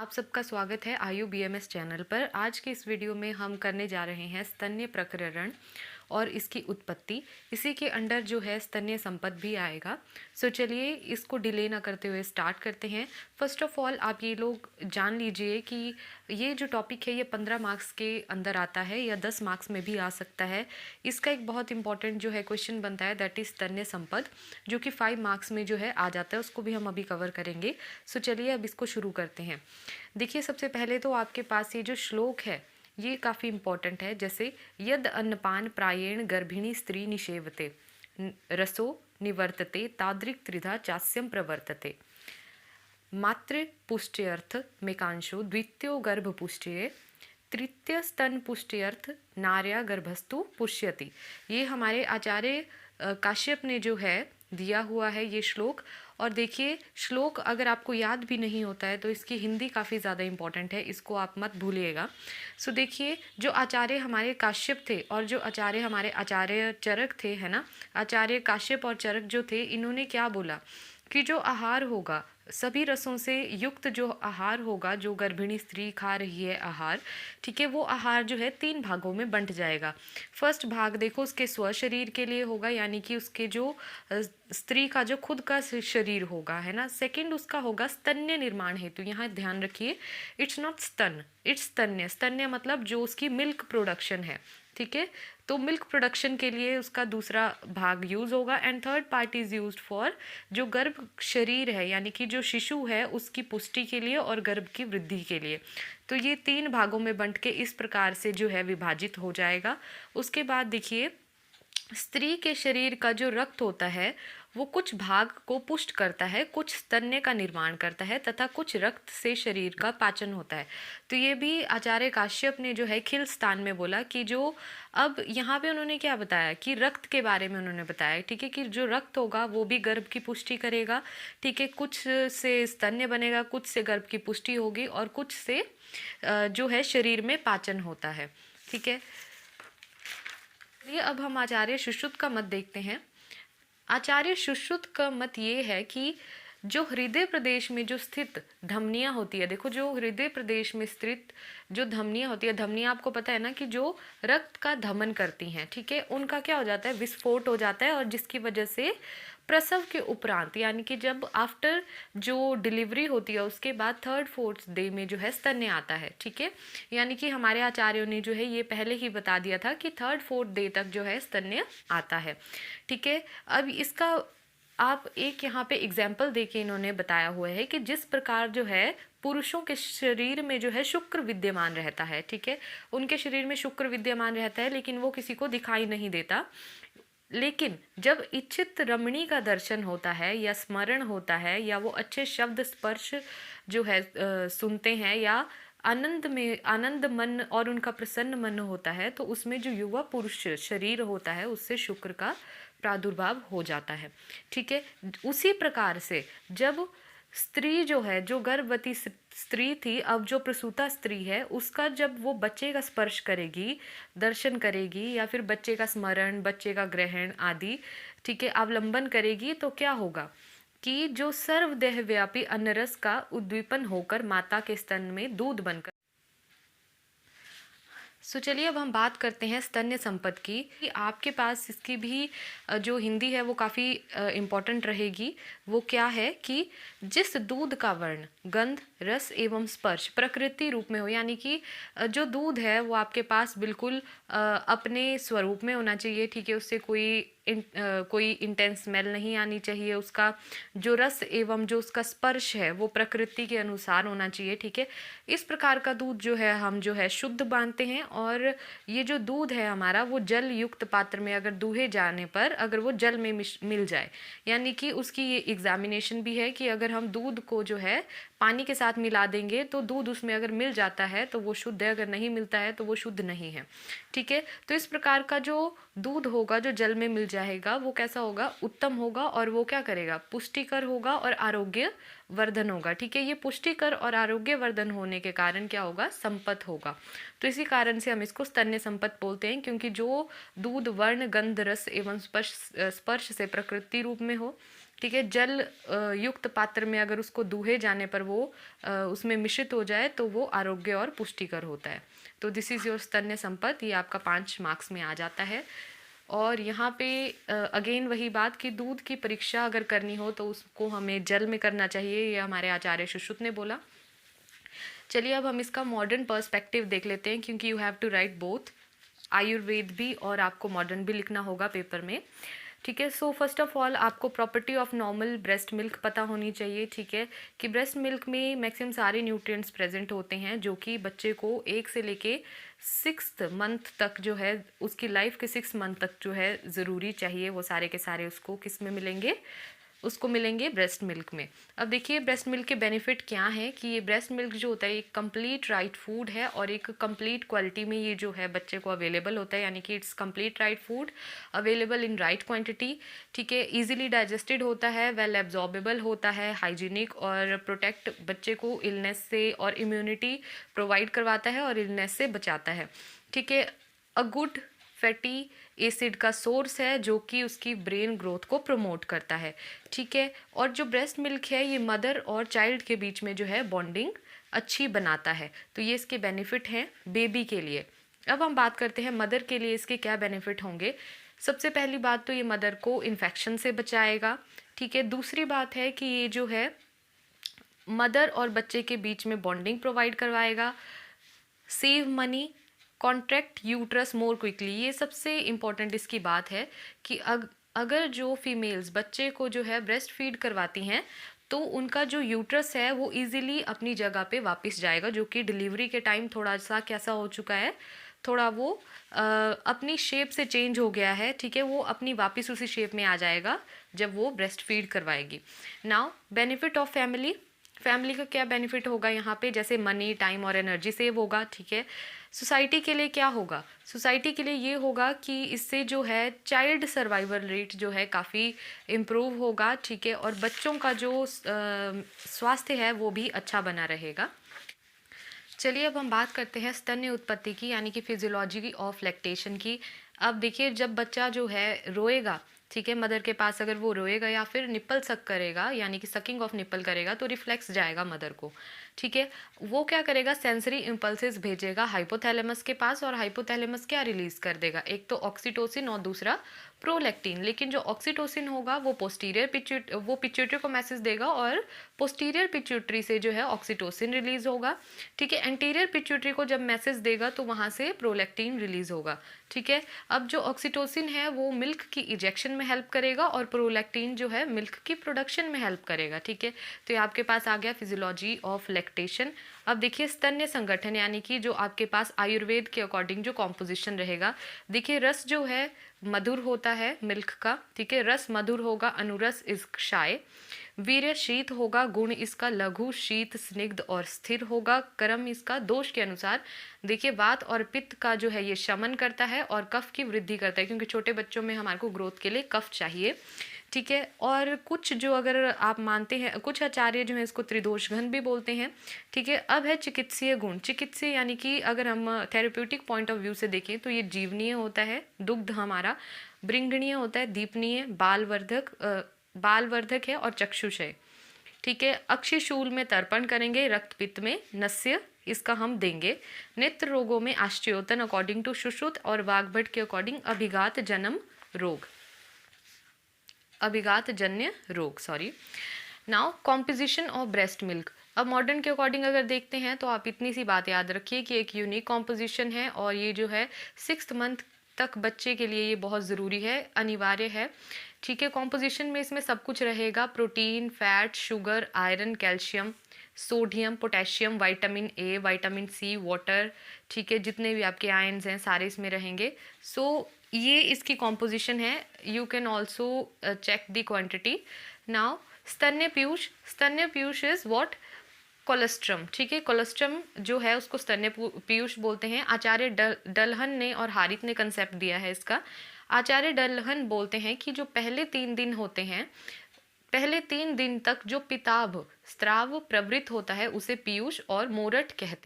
आप सबका स्वागत है आयु बीएमएस चैनल पर। आज की इस वीडियो में हम करने जा रहे हैं स्तन्य प्रकरण और इसकी उत्पत्ति। इसी के अंडर जो है स्तन्य संपद भी आएगा। सो चलिए इसको डिले ना करते हुए स्टार्ट करते हैं। फर्स्ट ऑफ ऑल आप ये लोग जान लीजिए कि ये जो टॉपिक है ये 15 मार्क्स के अंदर आता है या 10 मार्क्स में भी आ सकता है। इसका एक बहुत इंपॉर्टेंट जो है क्वेश्चन बनता है, दैट इज स्तन्य संपद, जो कि 5 मार्क्स में जो है आ जाता है। उसको भी हम अभी कवर करेंगे। सो चलिए अब इसको शुरू करते हैं। देखिए सबसे पहले तो आपके पास ये जो श्लोक है ये काफ़ी इम्पोर्टेंट है। जैसे यद अन्नपान प्रायेण गर्भिणी स्त्री निषेवते रसो निवर्तते तादृक् त्रिधा चास्यम प्रवर्तते। मातृ पुष्ट्यर्थ मेकांशो द्वितीयो गर्भ पुष्ट्ये तृतीय स्तन पुष्ट्यर्थ नार्या गर्भस्तु पुष्यति। ये हमारे आचार्य काश्यप ने जो है दिया हुआ है ये श्लोक। और देखिए श्लोक अगर आपको याद भी नहीं होता है तो इसकी हिंदी काफ़ी ज़्यादा इम्पॉर्टेंट है, इसको आप मत भूलिएगा। सो देखिए जो आचार्य हमारे काश्यप थे और जो आचार्य हमारे आचार्य चरक थे, है ना, आचार्य काश्यप और चरक जो थे, इन्होंने क्या बोला कि जो आहार होगा, सभी रसों से युक्त जो आहार होगा, जो गर्भिणी स्त्री खा रही है आहार, ठीक है, वो आहार जो है 3 भागों में बंट जाएगा। फर्स्ट भाग देखो उसके स्व शरीर के लिए होगा, यानी कि उसके जो स्त्री का जो खुद का शरीर होगा, है ना। सेकंड उसका होगा स्तन्य निर्माण हेतु। यहाँ ध्यान रखिए, इट्स नॉट स्तन, इट्स स्तन्य। स्तन्य मतलब जो उसकी मिल्क प्रोडक्शन है, ठीक है। तो मिल्क प्रोडक्शन के लिए उसका दूसरा भाग यूज होगा। And third part is used for जो गर्भ शरीर है, यानी कि जो शिशु है उसकी पुष्टि के लिए और गर्भ की वृद्धि के लिए। तो ये 3 भागों में बंट के इस प्रकार से जो है विभाजित हो जाएगा। उसके बाद देखिए स्त्री के शरीर का जो रक्त होता है वो कुछ भाग को पुष्ट करता है, कुछ स्तन्य का निर्माण करता है तथा कुछ रक्त से शरीर का पाचन होता है। तो ये भी आचार्य काश्यप ने जो है खिल स्थान में बोला कि जो अब यहाँ पे उन्होंने क्या बताया कि रक्त के बारे में उन्होंने बताया, ठीक है, कि जो रक्त होगा वो भी गर्भ की पुष्टि करेगा, ठीक है। कुछ से स्तन्य बनेगा, कुछ से गर्भ की पुष्टि होगी और कुछ से जो है शरीर में पाचन होता है, ठीक है। ये अब हम आचार्य सुश्रुत का मत देखते हैं। आचार्य सुश्रुत का मत ये है कि जो हृदय प्रदेश में जो स्थित धमनियां होती है, देखो जो हृदय प्रदेश में स्थित जो धमनियां होती है, धमनियां आपको पता है ना कि जो रक्त का धमन करती हैं, ठीक है, उनका क्या हो जाता है, विस्फोट हो जाता है। और जिसकी वजह से प्रसव के उपरांत, यानी कि जब आफ्टर जो डिलीवरी होती है उसके बाद 3rd-4th डे में जो है स्तन्य आता है, ठीक है। यानी कि हमारे आचार्यों ने जो है ये पहले ही बता दिया था कि 3rd-4th डे तक जो है स्तन्य आता है, ठीक है। अब इसका आप एक यहाँ पे एग्जाम्पल देके इन्होंने बताया हुआ है कि जिस प्रकार जो है पुरुषों के शरीर में जो है शुक्र विद्यमान रहता है, ठीक है, उनके शरीर में शुक्र विद्यमान रहता है लेकिन वो किसी को दिखाई नहीं देता। लेकिन जब इच्छित रमणी का दर्शन होता है या स्मरण होता है या वो अच्छे शब्द स्पर्श जो है सुनते हैं या आनंद मन और उनका प्रसन्न मन होता है, तो उसमें जो युवा पुरुष शरीर होता है उससे शुक्र का प्रादुर्भाव हो जाता है, ठीक है। उसी प्रकार से जब स्त्री जो है, जो गर्भवती स्त्री थी, अब जो प्रसूता स्त्री है, उसका जब वो बच्चे का स्पर्श करेगी, दर्शन करेगी या फिर बच्चे का स्मरण, बच्चे का ग्रहण आदि, ठीक है, अवलंबन करेगी, तो क्या होगा कि जो सर्वदेह व्यापी अन्नरस का उद्दीपन होकर माता के स्तन में दूध बनकर। सो चलिए अब हम बात करते हैं स्तन्य संपद की। कि आपके पास इसकी भी जो हिंदी है वो काफ़ी इम्पॉर्टेंट रहेगी। वो क्या है कि जिस दूध का वर्ण, गंध, रस एवं स्पर्श प्रकृति रूप में हो, यानी कि जो दूध है वो आपके पास बिल्कुल अपने स्वरूप में होना चाहिए, ठीक है, उससे कोई इंटेंस स्मेल नहीं आनी चाहिए। उसका जो रस एवं जो उसका स्पर्श है वो प्रकृति के अनुसार होना चाहिए, ठीक है। इस प्रकार का दूध जो है हम जो है शुद्ध मानते हैं। और ये जो दूध है हमारा वो जल युक्त पात्र में अगर दूहे जाने पर अगर वो जल में मिल जाए, यानी कि उसकी ये एग्जामिनेशन भी है कि अगर हम दूध को जो है पानी के साथ मिला देंगे तो दूध उसमें अगर मिल जाता है तो वो शुद्ध है, अगर नहीं मिलता है तो वो शुद्ध नहीं है, ठीक है। तो इस प्रकार का जो दूध होगा जो जल में मिल जाएगा वो कैसा होगा, उत्तम होगा, और वो क्या करेगा, पुष्टिकर होगा और आरोग्य वर्धन होगा, ठीक है। ये पुष्टिकर और आरोग्य वर्धन होने के कारण क्या होगा, संपत्त होगा। तो इसी कारण से हम इसको स्तन्य संपत्त बोलते हैं, क्योंकि जो दूध वर्ण, गंध, रस एवं स्पर्श से प्रकृति रूप में हो, ठीक है। जल युक्त पात्र में अगर उसको दूहे जाने पर वो उसमें मिश्रित हो जाए तो वो आरोग्य और पुष्टिकर होता है। तो दिस इज़ योर स्तन्य संपत्ति, ये आपका 5 मार्क्स में आ जाता है। और यहाँ पे अगेन वही बात कि दूध की परीक्षा अगर करनी हो तो उसको हमें जल में करना चाहिए, ये हमारे आचार्य सुश्रुत ने बोला। चलिए अब हम इसका मॉडर्न पर्सपेक्टिव देख लेते हैं, क्योंकि you have to write both, Ayurveda भी और आपको मॉडर्न भी लिखना होगा पेपर में। ठीक है। सो फर्स्ट ऑफ ऑल आपको property of normal breast milk पता होनी चाहिए। ठीक है, कि ब्रेस्ट मिल्क में मैक्सिमम सारे न्यूट्रिएंट्स प्रेजेंट होते हैं जो कि बच्चे को 1 से लेके 6th मंथ तक जो है, उसकी लाइफ के 6 मंथ तक जो है ज़रूरी चाहिए, वो सारे के सारे उसको किस में मिलेंगे, उसको मिलेंगे ब्रेस्ट मिल्क में। अब देखिए ब्रेस्ट मिल्क के बेनिफिट क्या हैं, कि ये ब्रेस्ट मिल्क जो होता है एक कंप्लीट राइट फूड है और एक कंप्लीट क्वालिटी में ये जो है बच्चे को अवेलेबल होता है, यानी कि it's complete right food available in right quantity. ठीक है, इजीली डाइजेस्टेड होता है, वेल एब्जॉर्बेबल होता है, हाइजीनिक और प्रोटेक्ट बच्चे को इलनेस से और इम्यूनिटी प्रोवाइड करवाता है और इलनेस से बचाता है। ठीक है, अ गुड फैटी एसिड का सोर्स है जो कि उसकी ब्रेन ग्रोथ को प्रमोट करता है। ठीक है, और जो ब्रेस्ट मिल्क है ये मदर और चाइल्ड के बीच में जो है बॉन्डिंग अच्छी बनाता है। तो ये इसके बेनिफिट हैं बेबी के लिए। अब हम बात करते हैं मदर के लिए इसके क्या बेनिफिट होंगे। सबसे पहली बात तो ये मदर को इन्फेक्शन से बचाएगा। ठीक है, दूसरी बात है कि ये जो है मदर और बच्चे के बीच में बॉन्डिंग प्रोवाइड करवाएगा, save money, contract uterus more quickly. ये सबसे इम्पॉर्टेंट इसकी बात है कि अगर जो फीमेल्स बच्चे को जो है ब्रेस्ट फीड करवाती हैं तो उनका जो यूट्रस है वो इजीली अपनी जगह पे वापस जाएगा, जो कि डिलीवरी के टाइम थोड़ा सा कैसा हो चुका है, थोड़ा वो अपनी शेप से चेंज हो गया है। ठीक है, वो अपनी वापस उसी शेप में आ जाएगा जब वो ब्रेस्ट फीड करवाएगी। Now benefit of family, family का क्या बेनिफिट होगा यहाँ पे, जैसे मनी, टाइम और एनर्जी सेव होगा। ठीक है, सोसाइटी के लिए क्या होगा, सोसाइटी के लिए ये होगा कि इससे जो है चाइल्ड सर्वाइवल रेट जो है काफ़ी इम्प्रूव होगा। ठीक है, और बच्चों का जो स्वास्थ्य है वो भी अच्छा बना रहेगा। चलिए अब हम बात करते हैं स्तन्य उत्पत्ति की, यानी कि फिजियोलॉजी ऑफ लैक्टेशन की। अब देखिए जब बच्चा जो है रोएगा, ठीक है, मदर के पास अगर वो रोएगा या फिर निप्पल सक करेगा, यानी कि सकिंग ऑफ निप्पल करेगा, तो रिफ्लेक्स जाएगा मदर को। ठीक है, वो क्या करेगा, सेंसरी इम्पल्सेस भेजेगा हाइपोथैलेमस के पास, और हाइपोथैलेमस क्या रिलीज कर देगा, एक तो ऑक्सीटोसिन और दूसरा प्रोलैक्टिन। लेकिन जो ऑक्सीटोसिन होगा वो पिट्यूटरी को मैसेज देगा और पोस्टीरियर पिट्यूटरी से जो है ऑक्सीटोसिन रिलीज होगा। ठीक है, एंटीरियर पिट्यूटरी को जब मैसेज देगा तो वहाँ से प्रोलैक्टिन रिलीज होगा। ठीक है, अब जो ऑक्सीटोसिन है वो मिल्क की इजेक्शन में हेल्प करेगा और प्रोलैक्टिन जो है मिल्क की प्रोडक्शन में हेल्प करेगा। ठीक है, तो ये आपके पास आ गया फिजियोलॉजी ऑफ लैक्टेशन। अब देखिए स्तन्य संगठन, यानी कि जो आपके पास आयुर्वेद के अकॉर्डिंग जो कॉम्पोजिशन रहेगा। देखिए रस जो है मधुर होता है मिल्क का। ठीक है, रस मधुर होगा, अनुरस इस क्षाय। वीर्य शीत होगा, गुण इसका लघु, शीत, स्निग्ध और स्थिर होगा। कर्म इसका दोष के अनुसार, देखिए वात और पित्त का जो है ये शमन करता है और कफ की वृद्धि करता है, क्योंकि छोटे बच्चों में हमारे को ग्रोथ के लिए कफ चाहिए। ठीक है, और कुछ जो अगर आप मानते हैं, कुछ आचार्य जो है इसको त्रिदोष घन भी बोलते हैं। ठीक है, अब है चिकित्सीय गुण। चिकित्सीय यानी कि अगर हम थेरेप्यूटिक पॉइंट ऑफ व्यू से देखें तो ये जीवनीय होता है, दुग्ध हमारा, बृंगणीय होता है, दीपनीय, बालवर्धक है और चक्षुषय। ठीक है, अक्षिशूल में तर्पण करेंगे, रक्त पित्त में नस्य इसका हम देंगे। नेत्र रोगों में आश्चर्योतन अकॉर्डिंग टू सुश्रुत और वाग्भट के अकॉर्डिंग अभिघात जन्य रोग sorry. Now composition of breast milk. अब मॉडर्न के अकॉर्डिंग अगर देखते हैं तो आप इतनी सी बात याद रखिए कि एक यूनिक कॉम्पोजिशन है और ये जो है 6th मंथ तक बच्चे के लिए ये बहुत ज़रूरी है, अनिवार्य है। ठीक है, कॉम्पोजिशन में इसमें सब कुछ रहेगा, protein, fat, sugar, iron, calcium, sodium, potassium, vitamin A, vitamin C, water. ठीक है, जितने भी आपके आयन्स हैं सारे इसमें रहेंगे। ये इसकी कॉम्पोजिशन है। You can also check the quantity. Now स्तन्य पीयूष इज व्हाट, कोलेस्ट्रम। ठीक है, कोलेस्ट्रम जो है उसको स्तन्य पीयूष बोलते हैं। आचार्य डलहन ने और हारित ने कंसेप्ट दिया है इसका। आचार्य डलहन बोलते हैं कि जो पहले 3 दिन होते हैं, पहले 3 दिन तक जो पिताभ स्त्राव प्रवृत्त होता है उसे पीयूष और मोरट कहते हैं।